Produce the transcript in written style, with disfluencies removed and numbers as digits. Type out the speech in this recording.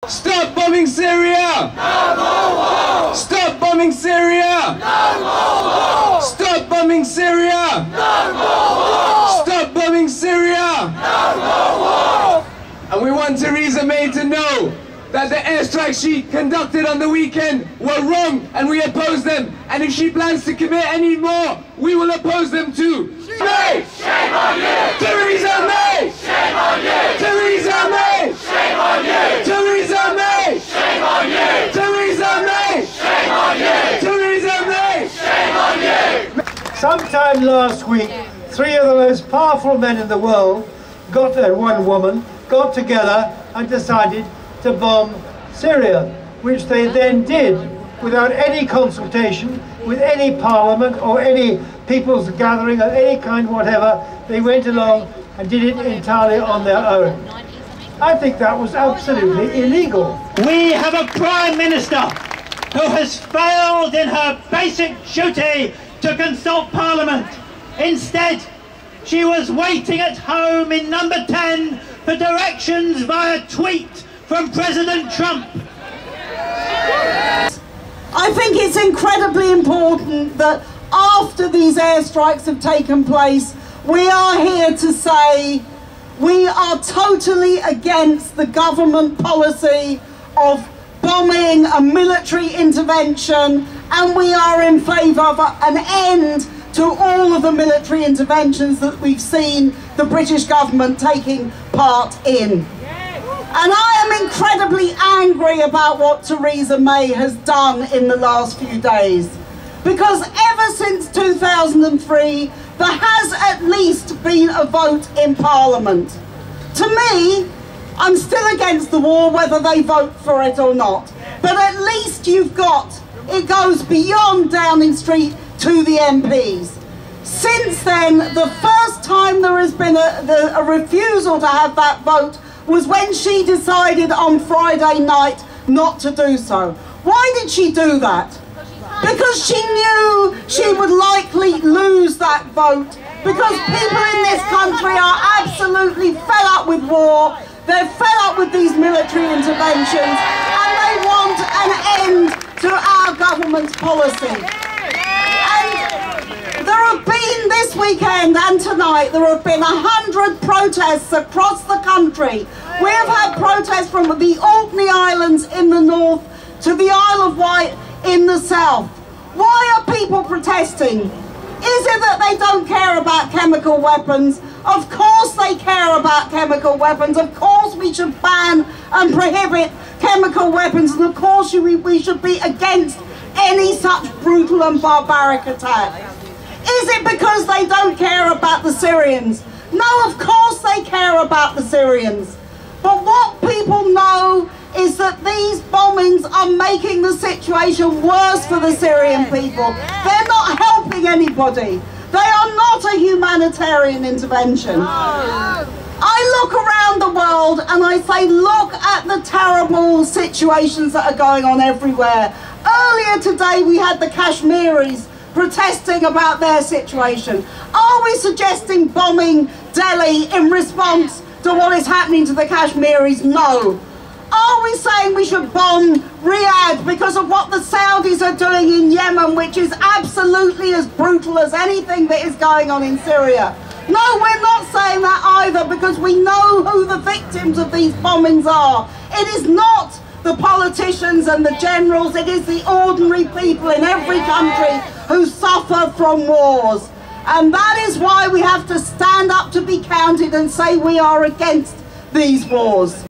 Stop bombing Syria! No more war! Stop bombing Syria! No more war! Stop bombing Syria! No more war! Stop bombing Syria! No more war! And we want Theresa May to know that the airstrikes she conducted on the weekend were wrong, and we oppose them. And if she plans to commit any more, we will oppose them too. May! Shame on you! Theresa May! Shame on you! Theresa May! Shame on you! Theresa May! Shame on you! Theresa May! Shame on you! Theresa May! Shame on you! Sometime last week, three of the most powerful men in the world, one woman, got together and decided to bomb Syria, which they then did without any consultation with any parliament or any people's gathering of any kind whatever. They went along and did it entirely on their own. I think that was absolutely illegal. We have a Prime Minister who has failed in her basic duty to consult Parliament. Instead, she was waiting at home in number 10 for directions via tweet from President Trump. I think it's incredibly important that after these airstrikes have taken place, we are here to say we are totally against the government policy of bombing and military intervention, and we are in favour of an end to all of the military interventions that we've seen the British government taking part in. And I am incredibly angry about what Theresa May has done in the last few days, because ever since 2003 there has at least been a vote in Parliament. To me, I'm still against the war whether they vote for it or not, but at least you've got, it goes beyond Downing Street to the MPs. Since then, the first time there has been a refusal to have that vote was when she decided on Friday night not to do so. Why did she do that? Because she knew she would likely lose that vote, because people in this country are absolutely fed up with war, they're fed up with these military interventions, and they want an end to our government's policy. And there have been this weekend and tonight, there have been 100 protests across the country. We have had protests from the Orkney Islands in the north to the Isle of Wight in the south. Why are people protesting? Is it that they don't care about chemical weapons? Of course they care about chemical weapons. Of course we should ban and prohibit chemical weapons, and of course we should be against any such brutal and barbaric attack. Is it because they don't care about the Syrians? No, of course they care about the Syrians. But what people know is that these bombings are making the situation worse for the Syrian people. They're not helping anybody. They are not a humanitarian intervention. I look around the world and I say, look at the terrible situations that are going on everywhere. Earlier today we had the Kashmiris protesting about their situation. Are we suggesting bombing Delhi in response to what is happening to the Kashmiris? No. Are we saying we should bomb Riyadh because of what the Saudis are doing in Yemen, which is absolutely as brutal as anything that is going on in Syria? No, we're not saying that either, because we know who the victims of these bombings are. It is not the politicians and the generals, it is the ordinary people in every country who suffer from wars. And that is why we have to stand up to be counted and say we are against these wars.